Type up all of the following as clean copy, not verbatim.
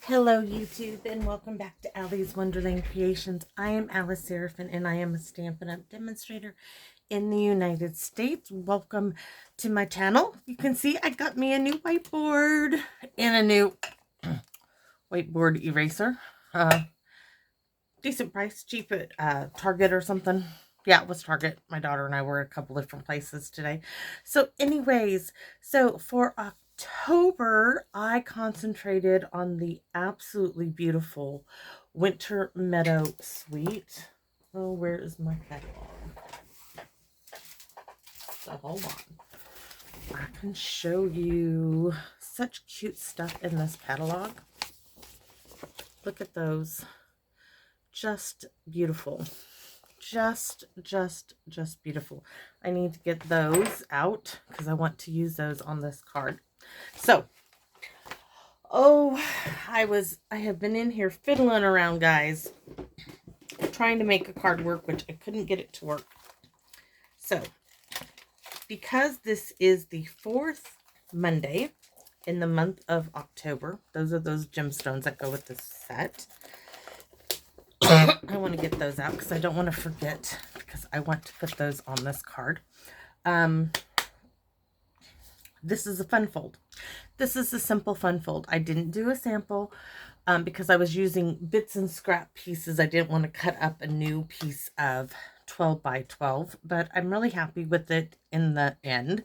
Hello YouTube and welcome back to Allie's Wonderland Creations. I am Alice Seraphin and I am a Stampin' Up! Demonstrator in the United States. Welcome to my channel. You can see I got me a new whiteboard and a new whiteboard eraser. Decent price, cheap at Target or something. Yeah, it was Target. My daughter and I were at a couple different places today. So anyways, for October, I concentrated on the absolutely beautiful Winter Meadow Suite. Oh, where is my catalog? So hold on. I can show you such cute stuff in this catalog. Look at those. Just beautiful. Just beautiful. I need to get those out because I want to use those on this card. So, I have been in here fiddling around, guys, trying to make a card work, which I couldn't get it to work. So, because this is the 4th Monday in the month of October, those are those gemstones that go with this set. I want to get those out because I don't want to forget, because I want to put those on this card. This is a fun fold. This is a simple fun fold. I didn't do a sample because I was using bits and scrap pieces. I didn't want to cut up a new piece of 12 by 12, but I'm really happy with it in the end.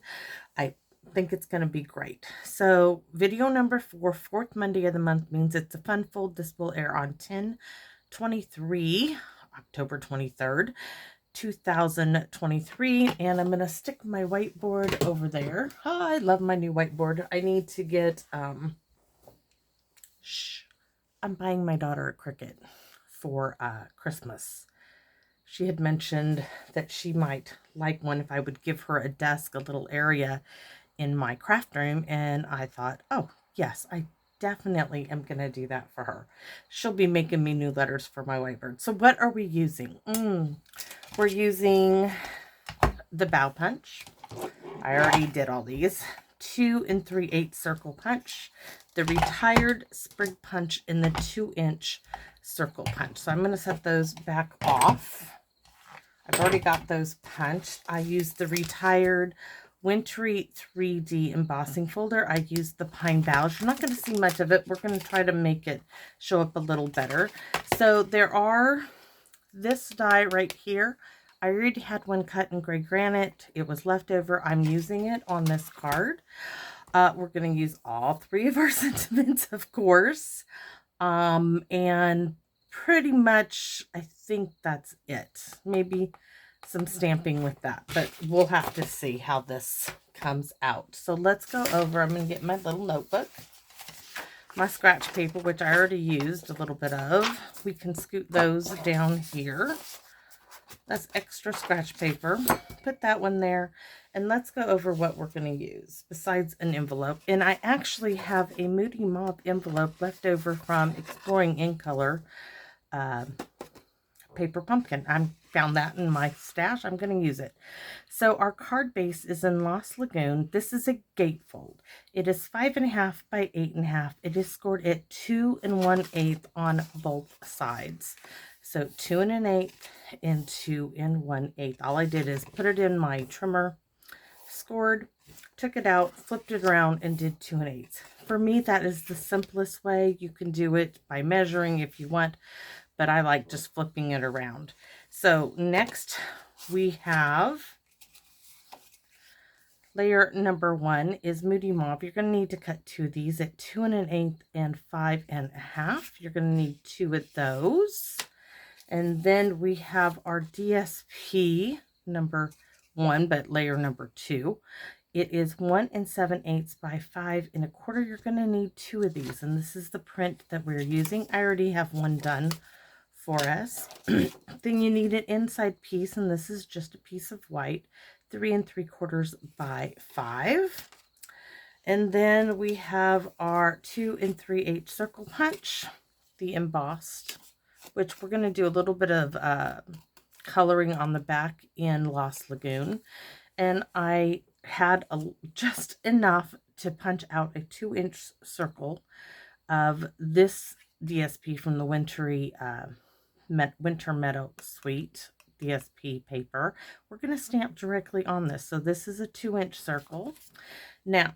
I think it's going to be great. So video number 4, 4th Monday of the month, means it's a fun fold. This will air on 10/23, October 23rd, 2023, and I'm going to stick my whiteboard over there. Oh, I love my new whiteboard. I need to get, I'm buying my daughter a Cricut for Christmas. She had mentioned that she might like one if I would give her a desk, a little area in my craft room, and I thought, oh, yes, I definitely am going to do that for her. She'll be making me new letters for my whiteboard. So what are we using? We're using the bow punch. I already did all these. 2 3/8 circle punch, the retired sprig punch, and the 2-inch circle punch. So I'm going to set those back off. I've already got those punched. I used the retired wintry 3D embossing folder. I used the pine boughs. You're not going to see much of it. We're going to try to make it show up a little better. So there are this die right here. I already had one cut in gray granite. It was left over. I'm using it on this card. We're going to use all 3 of our sentiments, of course. And pretty much, I think that's it. Maybe some stamping with that, but we'll have to see how this comes out. So let's go over. I'm going to get my little notebook, my scratch paper, which I already used a little bit of. We can scoot those down here. That's extra scratch paper. Put that one there, and let's go over what we're going to use besides an envelope. And I actually have a Moody Mauve envelope left over from Exploring in Color paper pumpkin. I found that in my stash. I'm going to use it. So our card base is in Lost Lagoon. This is a gatefold. It is 5.5 by 8.5. It is scored at 2 1/8 on both sides. So 2 1/8 and 2 1/8. All I did is put it in my trimmer, scored, took it out, flipped it around, and did 2 1/8. For me, that is the simplest way. You can do it by measuring if you want, but I like just flipping it around. So next we have layer number 1 is Moody Mauve. You're going to need to cut 2 of these at 2 1/8 and 5.5. You're going to need 2 of those. And then we have our DSP number 1, but layer number 2. It is 1 7/8 by 5.25. You're going to need 2 of these, and this is the print that we're using. I already have one done for us. Then you need an inside piece, and this is just a piece of white, 3 3/4 by 5. And then we have our 2 3/8 circle punch, the embossed, which we're going to do a little bit of coloring on the back in Lost Lagoon. And I had just enough to punch out a 2-inch circle of this DSP from the Winter Meadow Suite DSP paper. We're going to stamp directly on this. So this is a 2-inch circle. Now,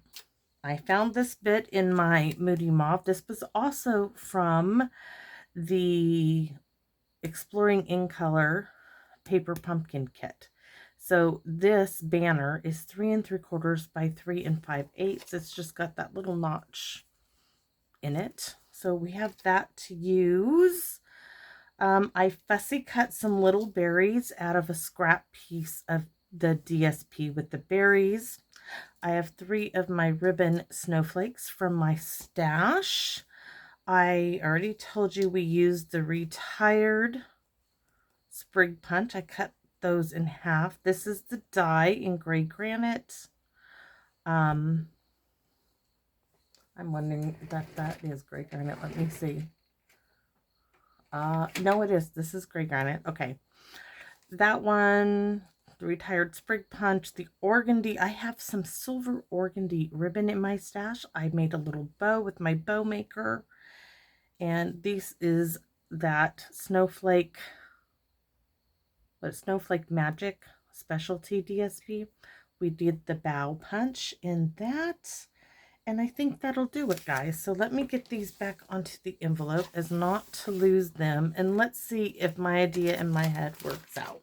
I found this bit in my Moody Mauve. This was also from the Exploring in Color paper pumpkin kit. So this banner is 3 3/4 by 3 5/8. It's just got that little notch in it. So we have that to use. I fussy cut some little berries out of a scrap piece of the DSP with the berries. I have 3 of my ribbon snowflakes from my stash. I already told you we used the retired sprig punch. I cut those in half. This is the die in gray granite. I'm wondering that is gray granite. Let me see. No, it is. This is gray granite. Okay. That one, the retired sprig punch, the organdy. I have some silver organdy ribbon in my stash. I made a little bow with my bow maker. And this is that Snowflake Magic Specialty DSP. We did the bow punch in that. And I think that'll do it, guys. So let me get these back onto the envelope as not to lose them. And let's see if my idea in my head works out.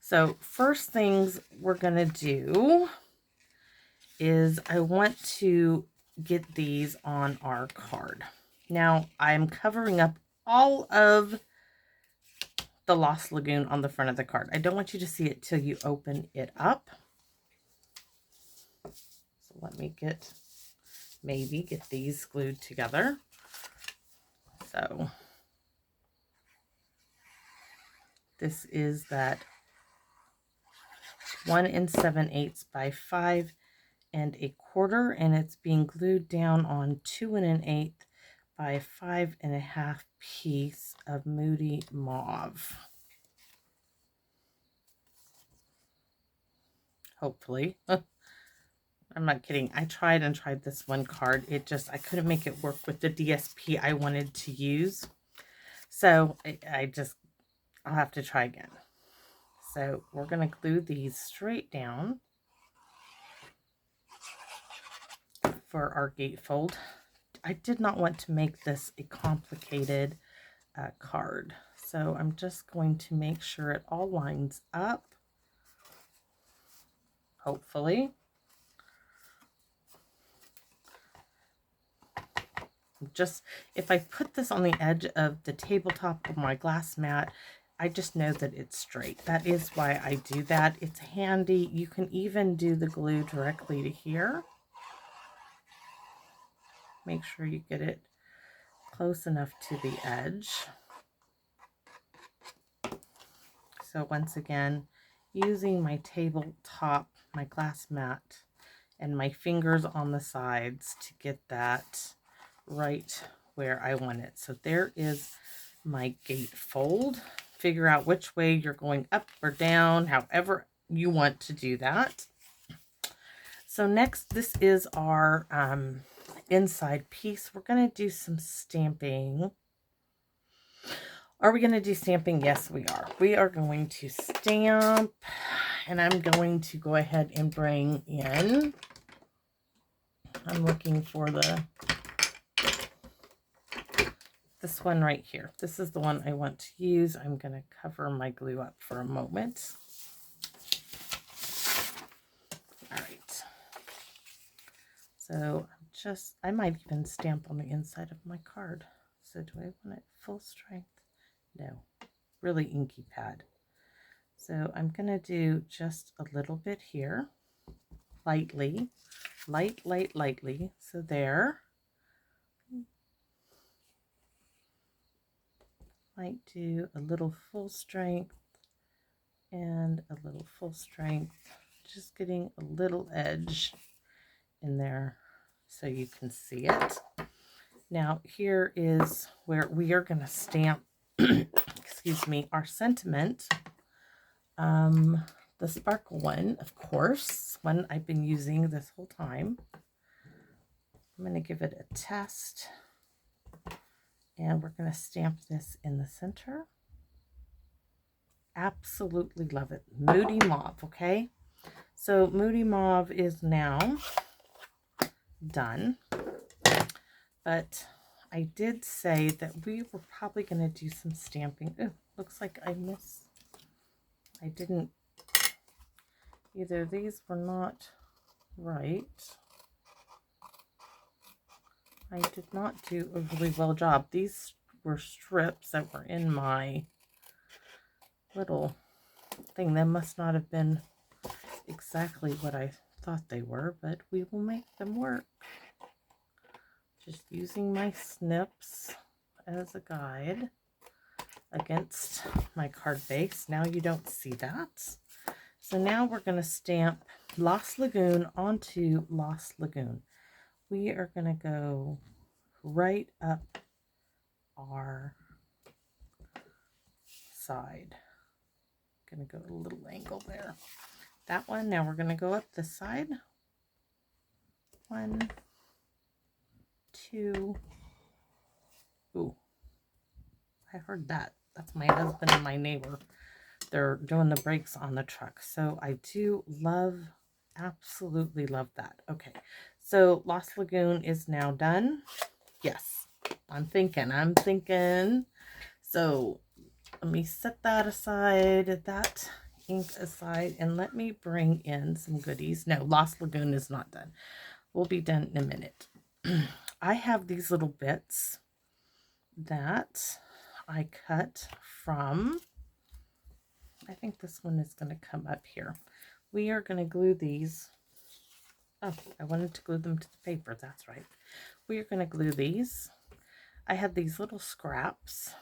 So first things we're going to do is I want to get these on our card. Now I'm covering up all of the Lost Lagoon on the front of the card. I don't want you to see it till you open it up. So let me maybe get these glued together. So this is that 1 7/8 by 5 1/4, and it's being glued down on 2 1/8 by 5 1/2 piece of Moody Mauve. Hopefully. I'm not kidding. I tried this one card. I couldn't make it work with the DSP I wanted to use. So I'll have to try again. So we're going to glue these straight down for our gatefold. I did not want to make this a complicated card. So I'm just going to make sure it all lines up. Hopefully. If I put this on the edge of the tabletop of my glass mat, I just know that it's straight. That is why I do that. It's handy. You can even do the glue directly to here. Make sure you get it close enough to the edge. So once again, using my tabletop, my glass mat, and my fingers on the sides to get that right where I want it. So there is my gatefold. Figure out which way you're going, up or down, however you want to do that. So next, this is our inside piece. We're going to do some stamping. Are we going to do stamping? Yes, we are. We are going to stamp, and I'm going to go ahead and bring in, I'm looking for this one right here. This is the one I want to use. I'm going to cover my glue up for a moment. All right. So I might even stamp on the inside of my card. So do I want it full strength? No, really inky pad. So I'm going to do just a little bit here, lightly, lightly. So there. Might do a little full strength and a little full strength, just getting a little edge in there so you can see it. Now here is where we are going to stamp excuse me, our sentiment. The sparkle one, of course, one I've been using this whole time. I'm going to give it a test. And we're going to stamp this in the center. Absolutely love it. Moody Mauve, okay? So Moody Mauve is now done. But I did say that we were probably going to do some stamping. Oh, looks like I didn't, either these were not right. I did not do a really well job. These were strips that were in my little thing. That must not have been exactly what I thought they were, but we will make them work. Just using my snips as a guide against my card base. Now you don't see that. So now we're going to stamp Lost Lagoon onto Lost Lagoon. We are going to go right up our side. Going to go a little angle there. That one. Now we're going to go up this side. 1, 2. Ooh, I heard that. That's my husband and my neighbor. They're doing the brakes on the truck. So I do love, absolutely love that. Okay, so Lost Lagoon is now done. Yes, I'm thinking. So let me set that aside, that ink aside, and let me bring in some goodies. No, Lost Lagoon is not done. We'll be done in a minute. I have these little bits that I cut from, I think this one is going to come up here. We are going to glue these. Oh, I wanted to glue them to the paper. That's right. We are going to glue these. I had these little scraps,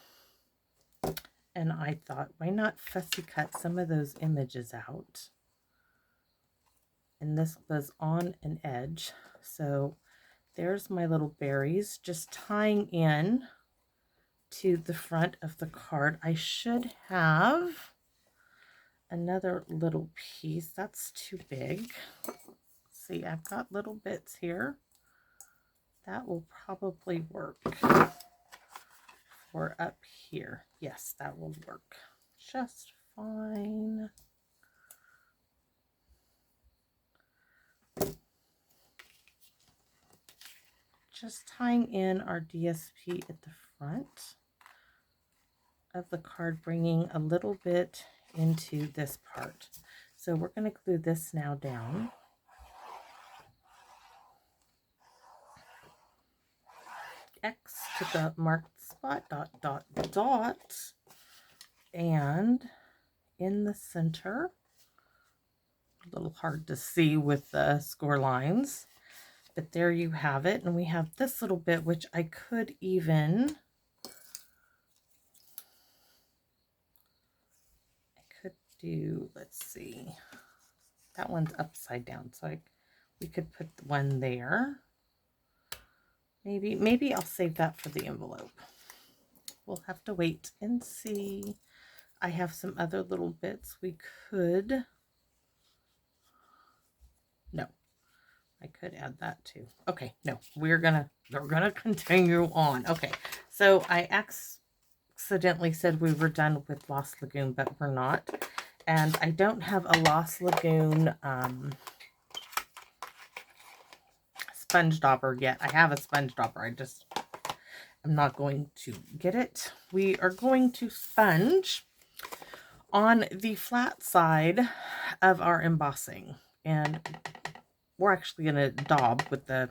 and I thought, why not fussy cut some of those images out? And this was on an edge. So there's my little berries, just tying in to the front of the card. I should have another little piece. That's too big. See, I've got little bits here. That will probably work for up here. Yes, that will work just fine. Just tying in our DSP at the front of the card, bringing a little bit into this part. So we're going to glue this now down. X to the marked spot, dot, dot, dot, and in the center, a little hard to see with the score lines, but there you have it. And we have this little bit, which I could even, do, let's see, that one's upside down, so we could put one there. Maybe I'll save that for the envelope. We'll have to wait and see. I have some other little bits we could, no, I could add that too. Okay, no, we're gonna continue on. Okay, so I accidentally said we were done with Lost Lagoon, but we're not. And I don't have a Lost Lagoon sponge dauber yet. I have a sponge dauber. I'm not going to get it. We are going to sponge on the flat side of our embossing. And we're actually going to daub with the,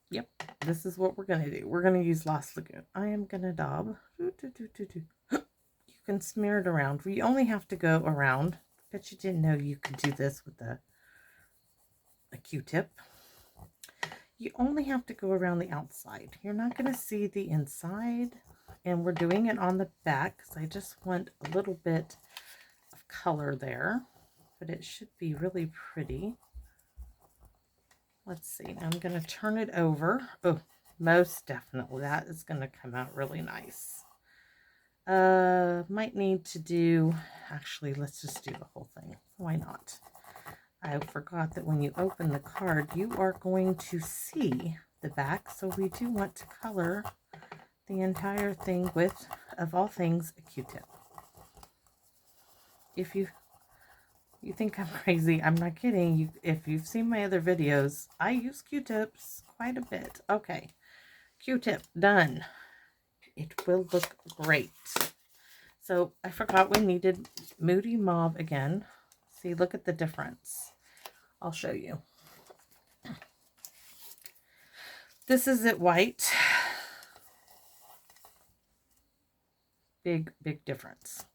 yep, this is what we're going to do. We're going to use Lost Lagoon. I am going to daub. You can smear it around. We only have to go around. Bet you didn't know you could do this with a Q-tip. You only have to go around the outside. You're not going to see the inside. And we're doing it on the back because I just want a little bit of color there. But it should be really pretty. Let's see. Now I'm going to turn it over. Oh, most definitely. That is going to come out really nice. Might need to do, actually, let's just do the whole thing. Why not? I forgot that when you open the card, you are going to see the back. So we do want to color the entire thing with, of all things, a Q-tip. If you think I'm crazy, I'm not kidding. If you've seen my other videos, I use Q-tips quite a bit. Okay, Q-tip done. It will look great. So I forgot we needed Moody Mauve again. See, look at the difference. I'll show you. This is it white. Big difference.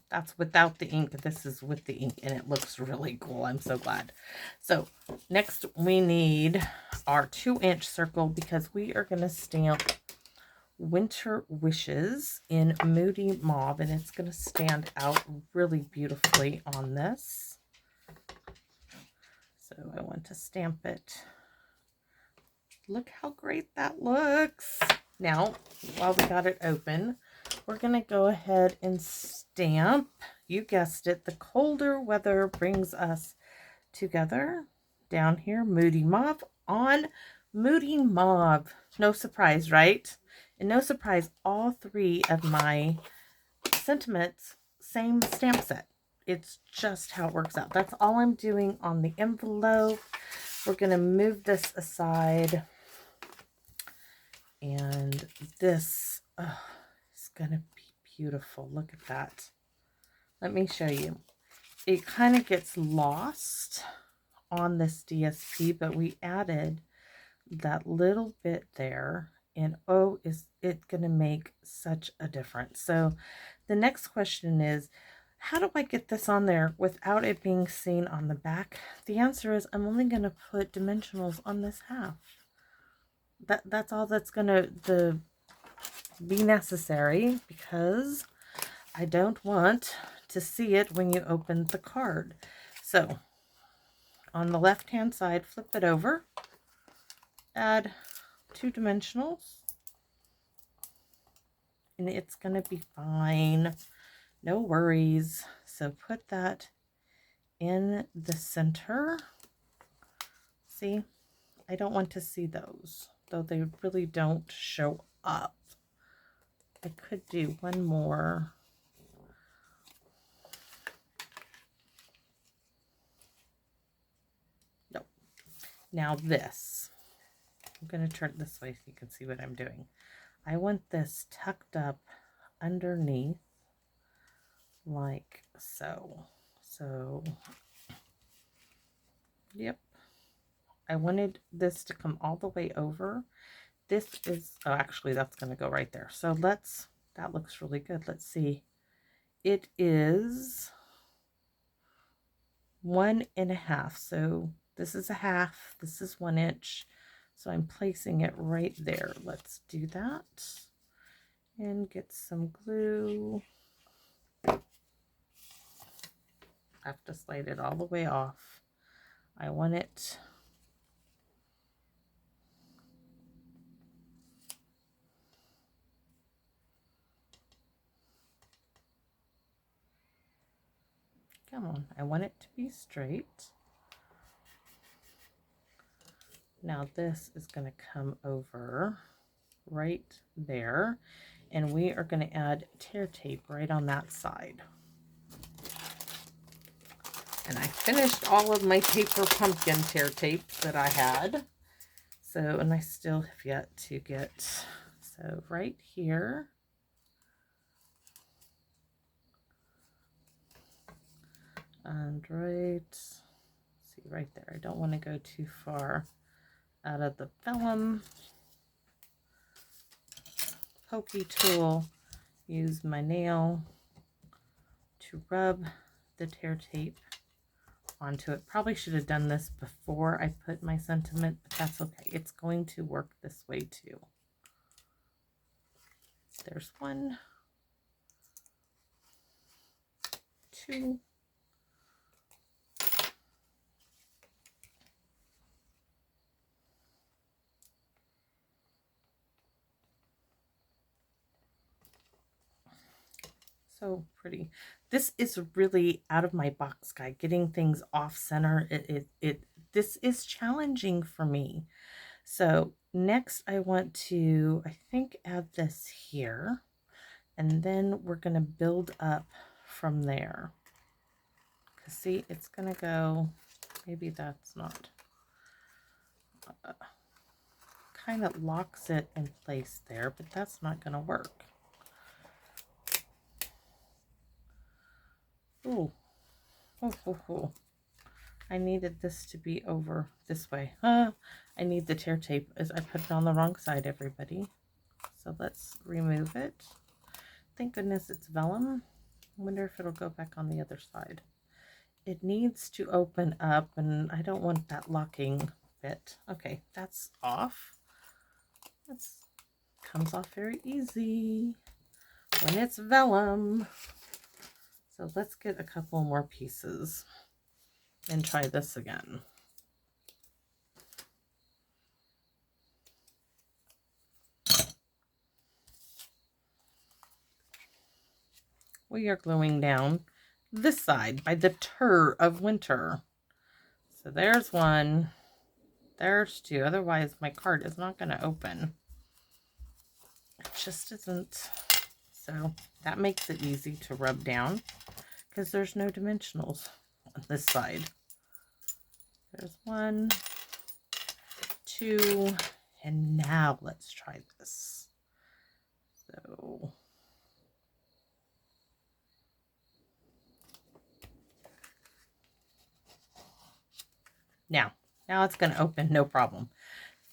That's without the ink. This is with the ink, and it looks really cool. I'm so glad. So next we need our 2-inch circle because we are going to stamp Winter Wishes in Moody Mauve, and it's going to stand out really beautifully on this. So I want to stamp it. Look how great that looks. Now, while we got it open, we're going to go ahead and stamp, you guessed it, the colder weather brings us together. Down here, Moody Mauve on Moody Mauve. No surprise, right? And no surprise, all 3 of my sentiments, same stamp set. It's just how it works out. That's all I'm doing on the envelope. We're going to move this aside. And this is going to be beautiful. Look at that. Let me show you. It kind of gets lost on this DSP, but we added that little bit there. And oh, is it going to make such a difference? So the next question is, how do I get this on there without it being seen on the back? The answer is I'm only going to put dimensionals on this half. That's all that's going to be necessary because I don't want to see it when you open the card. So on the left hand side, flip it over, add 2 dimensionals, and it's going to be fine. No worries. So put that in the center. See, I don't want to see those, though they really don't show up. I could do one more. No. Now this. I'm going to turn it this way so you can see what I'm doing. I want this tucked up underneath like so. So, yep. I wanted this to come all the way over. This is, oh, actually that's going to go right there. So that looks really good. Let's see. It is 1.5. So this is a half. This is 1 inch. So I'm placing it right there. Let's do that. And get some glue. I have to slide it all the way off. I want it come on, I want it to be straight. Now this is going to come over right there, and we are going to add tear tape right on that side. And I finished all of my paper pumpkin tear tapes that I had. So, and I still have yet to get, so right here. And right, see right there. I don't want to go too far out of the vellum. Pokey tool, use my nail to rub the tear tape onto it. Probably should have done this before I put my sentiment, but that's okay. It's going to work this way too. There's 1, 2, So pretty. This is really out of my box, guy. Getting things off center. This is challenging for me. So next I want to, I think, add this here. And then we're going to build up from there. Because see, it's going to go, maybe that's not, kind of locks it in place there, but that's not going to work. Ooh. Oh. I needed this to be over this way. I need the tear tape as I put it on the wrong side, everybody. So let's remove it. Thank goodness it's vellum. I wonder if it'll go back on the other side. It needs to open up, and I don't want that locking bit. Okay, that's off. That comes off very easy when it's vellum. So let's get a couple more pieces and try this again. We are gluing down this side by the tur of winter. So there's one, there's two. Otherwise my card is not going to open. It just isn't. So that makes it easy to rub down because there's no dimensionals on this side. There's 1, 2, and now let's try this. So now it's going to open, no problem.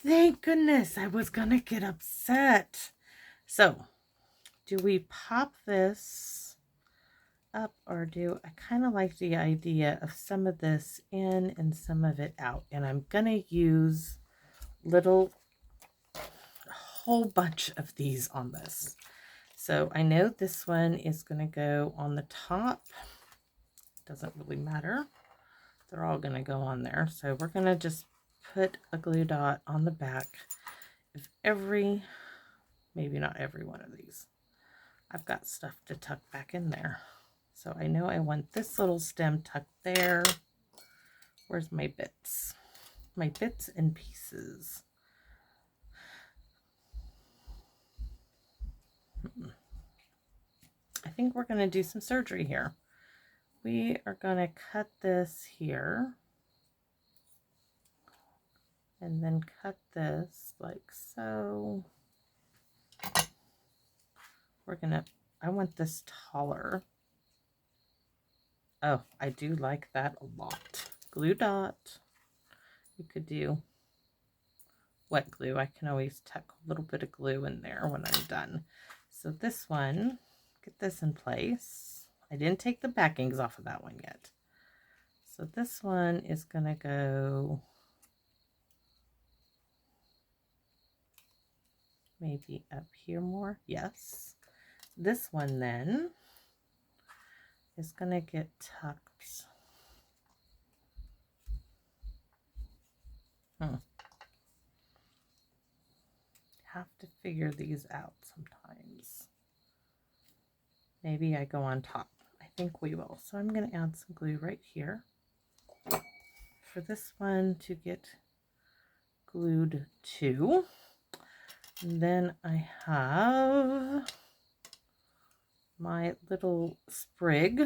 Thank goodness, I was going to get upset. So do we pop this up, or do I kind of like the idea of some of this in and some of it out? And I'm going to use a whole bunch of these on this. So I know this one is going to go on the top. Doesn't really matter. They're all going to go on there. So we're going to just put a glue dot on the back of maybe not every one of these. I've got stuff to tuck back in there. So I know I want this little stem tucked there. Where's my bits? My bits and pieces. I think we're going to do some surgery here. We are going to cut this here. And then cut this like so. I want this taller. Oh, I do like that a lot. Glue dot. You could do wet glue. I can always tuck a little bit of glue in there when I'm done. So this one, get this in place. I didn't take the backings off of that one yet. So this one is going to go maybe up here more. Yes. This one then is going to get tucked. Have to figure these out sometimes. Maybe I go on top. I think we will. So I'm going to add some glue right here for this one to get glued to. And then I have my little sprig,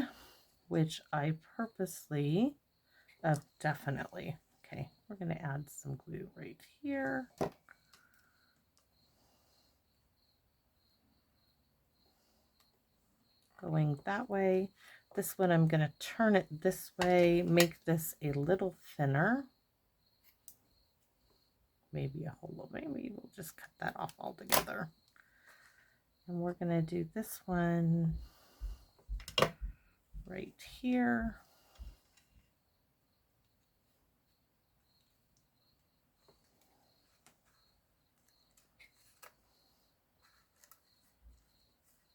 which I purposely, definitely. Okay, we're going to add some glue right here. Going that way. This one I'm going to turn it this way, make this a little thinner. Maybe a whole little, maybe we'll just cut that off altogether. And we're going to do this one right here.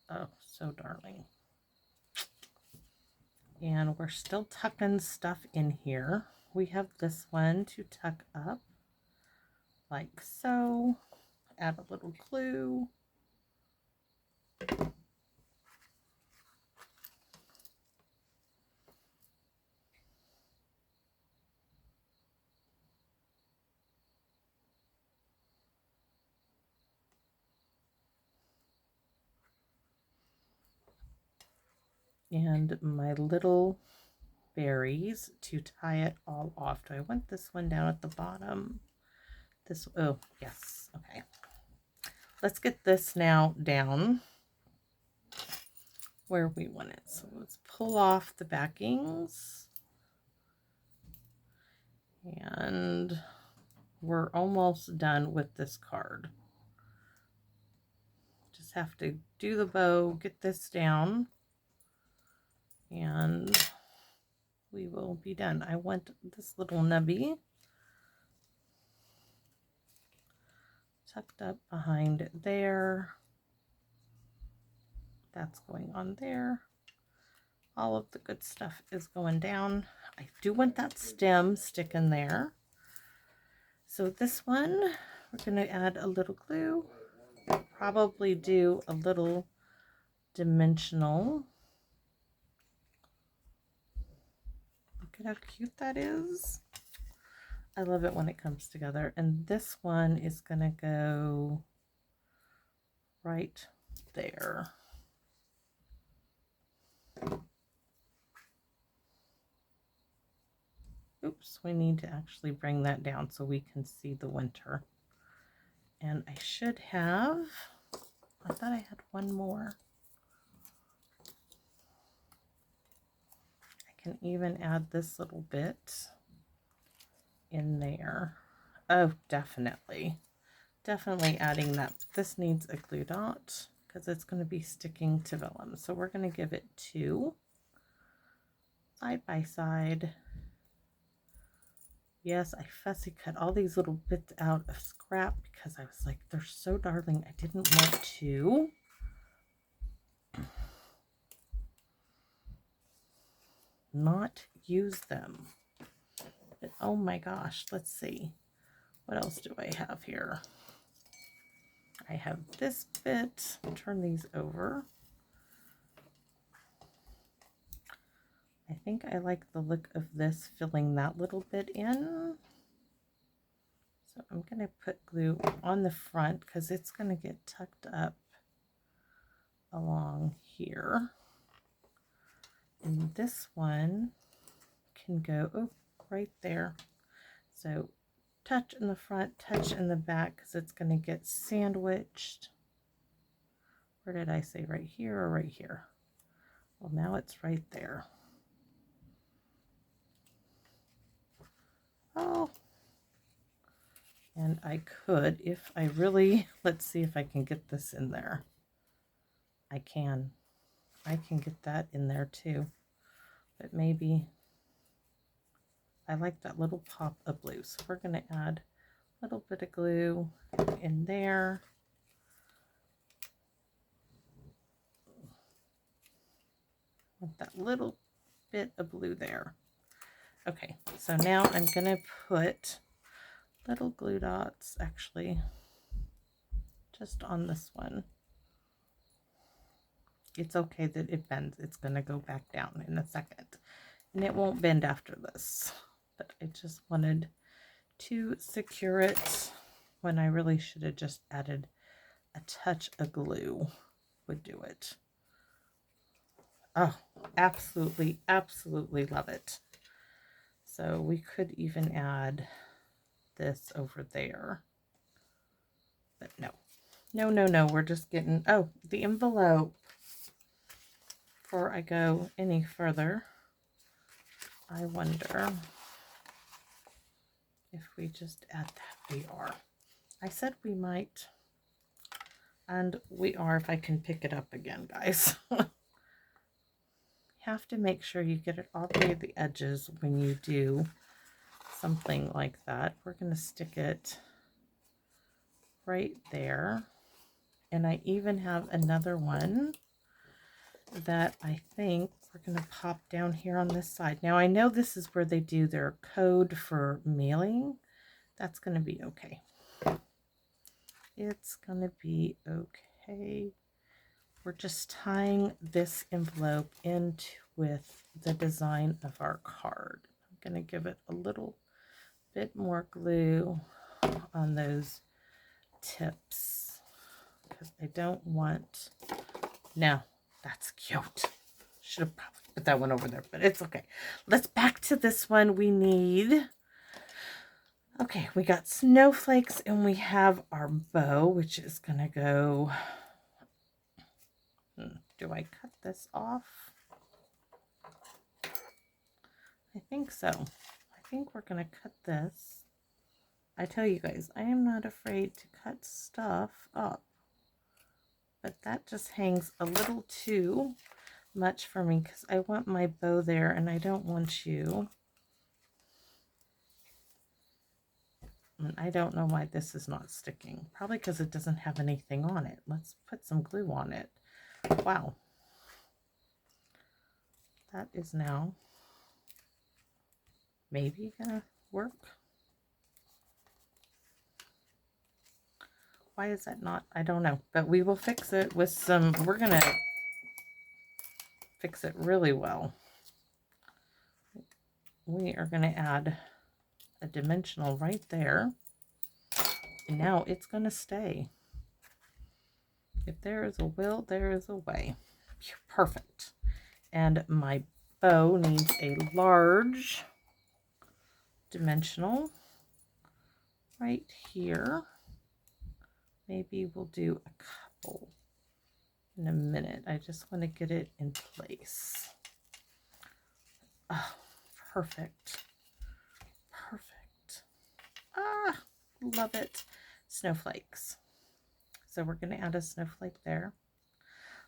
Oh, so darling. And we're still tucking stuff in here. We have this one to tuck up like so. Add a little glue. and my little berries to tie it all off. Do I want this one down at the bottom? This, oh, yes, okay. Let's get this now down where we want it. So let's pull off the backings. And we're almost done with this card. Just have to do the bow, get this down, and we will be done. I want this little nubby tucked up behind there. That's going on there. All of the good stuff is going down. I do want that stem sticking there. So this one, we're going to add a little glue. Probably do a little dimensional. Look at how cute that is. I love it when it comes together. And this one is going to go right there. Oops, we need to actually bring that down so we can see the winter. And I should have, I thought I had one more. I can even add this little bit in there. Oh, definitely. Definitely adding that. This needs a glue dot because it's going to be sticking to vellum. So we're going to give it 2 side by side. Yes, I fussy cut all these little bits out of scrap because I was like, they're so darling. I didn't want to. Not use them. But oh my gosh, let's see. What else do I have here? I have this bit. Turn these over. I think I like the look of this filling that little bit in. So I'm going to put glue on the front because it's going to get tucked up along here. And this one can go right there. So touch in the front, touch in the back because it's going to get sandwiched. Where did I say, right here or right here? Well, now it's right there. Oh, and I could, if I really, let's see if I can get this in there. I can get that in there too, but maybe I like that little pop of blue. So we're going to add a little bit of glue in there. With that little bit of blue there. Okay, so now I'm going to put little glue dots actually just on this one. It's okay that it bends. It's going to go back down in a second. And it won't bend after this. But I just wanted to secure it when I really should have just added a touch of glue would do it. Oh, absolutely, absolutely love it. So we could even add this over there. But no. No, no, no. We're just getting, oh, the envelope. Before I go any further, I wonder if we just add that. We are. I said we might. And we are, if I can pick it up again, guys. Have to make sure you get it all the way to the edges when you do something like that. We're going to stick it right there. And I even have another one that I think we're going to pop down here on this side. Now I know this is where they do their code for mailing. That's going to be okay. It's going to be okay. We're just tying this envelope in with the design of our card. I'm going to give it a little bit more glue on those tips because I don't want, no, that's cute. should have probably put that one over there, but it's okay. Let's back to this one. We need, okay, we got snowflakes and we have our bow, which is going to go, do I cut this off? I think so. I think we're going to cut this. I tell you guys, I am not afraid to cut stuff up, but that just hangs a little too much for me because I want my bow there and I don't want you. And I don't know why this is not sticking. Probably because it doesn't have anything on it. Let's put some glue on it. Wow. That is now maybe gonna work. Why is that not? I don't know. But we will fix it with some, we're gonna fix it really well. We are gonna add a dimensional right there. And now it's gonna stay. If there is a will, there is a way. Perfect. And my bow needs a large dimensional right here. Maybe we'll do a couple in a minute. I just want to get it in place. Oh, perfect. Perfect. Ah, love it. Snowflakes. So we're going to add a snowflake there.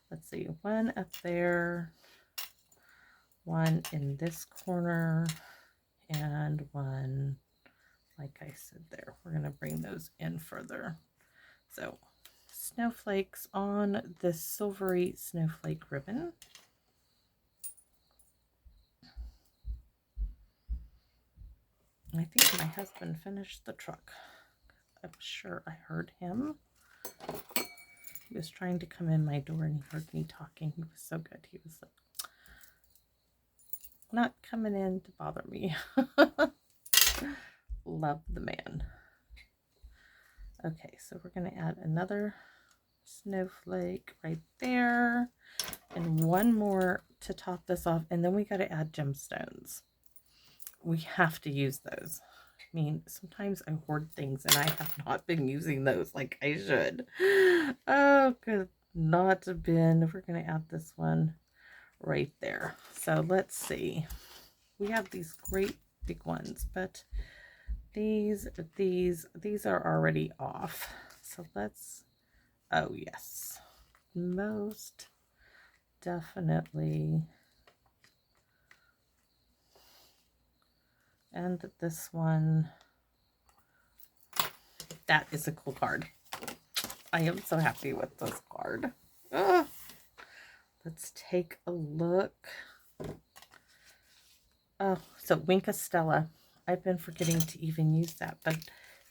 Let's see, one up there, one in this corner, and one, like I said there. We're going to bring those in further. So snowflakes on this silvery snowflake ribbon. I think my husband finished the truck. I'm sure I heard him. He was trying to come in my door and he heard me talking. He was so good. He was like, not coming in to bother me. Love the man. Okay, so we're going to add another snowflake right there and one more to top this off, and then we got to add gemstones. We have to use those. I mean, sometimes I hoard things and I have not been using those like I should. Oh, could not have been. We're going to add this one right there. So let's see. We have these great big ones, but these are already off. So let's, oh yes, most definitely. And this one, that is a cool card. I am so happy with this card. Ugh. Let's take a look. Oh, so Wink a Stella. I've been forgetting to even use that, but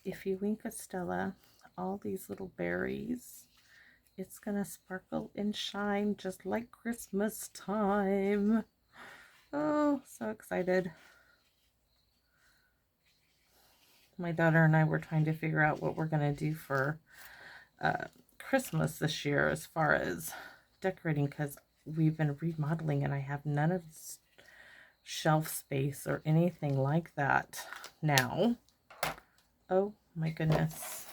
if you Wink a Stella, all these little berries, it's gonna sparkle and shine just like Christmas time. Oh, so excited. My daughter and I were trying to figure out what we're gonna do for Christmas this year as far as decorating, because we've been remodeling and I have none of this shelf space or anything like that now. Oh my goodness,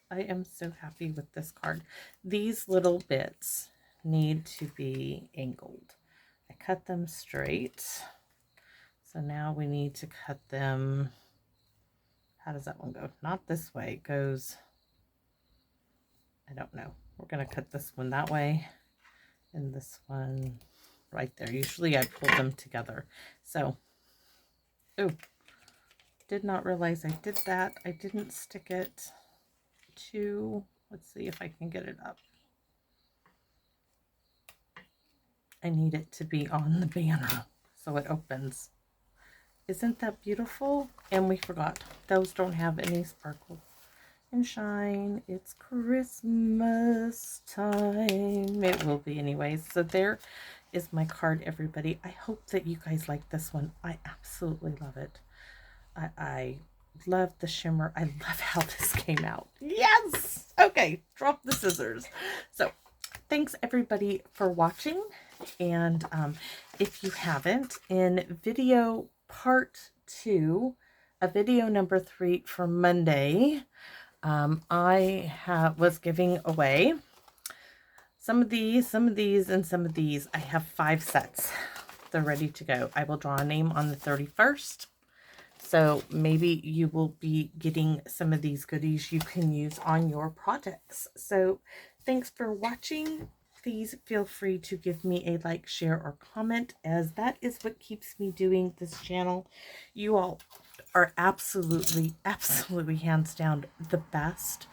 I am so happy with this card. These little bits need to be angled. I cut them straight, so now we need to cut them. How does that one go? Not this way. It goes, I don't know. We're going to cut this one that way and this one right there. Usually I pull them together. So, oh, did not realize I did that. I didn't stick it to, let's see if I can get it up. I need it to be on the banner so it opens. Isn't that beautiful? And we forgot, those don't have any sparkle and shine. It's Christmas time. It will be anyways. So there is my card, everybody. I hope that you guys like this one. I absolutely love it. I love the shimmer. I love how this came out. Yes! Okay, drop the scissors. So thanks everybody for watching. And if you haven't, in video part 2, video number 3 for Monday, I was giving away some of these, and some of these. I have 5 sets. They're ready to go. I will draw a name on the 31st. So maybe you will be getting some of these goodies you can use on your projects. So thanks for watching. Please feel free to give me a like, share, or comment, as that is what keeps me doing this channel. You all are absolutely, absolutely hands down the best.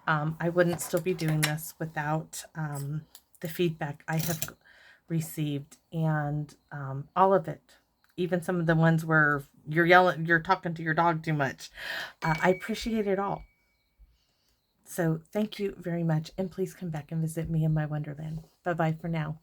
I wouldn't still be doing this without the feedback I have received, and all of it. Even some of the ones where you're talking to your dog too much. I appreciate it all. So thank you very much, and please come back and visit me in my wonderland. Bye-bye for now.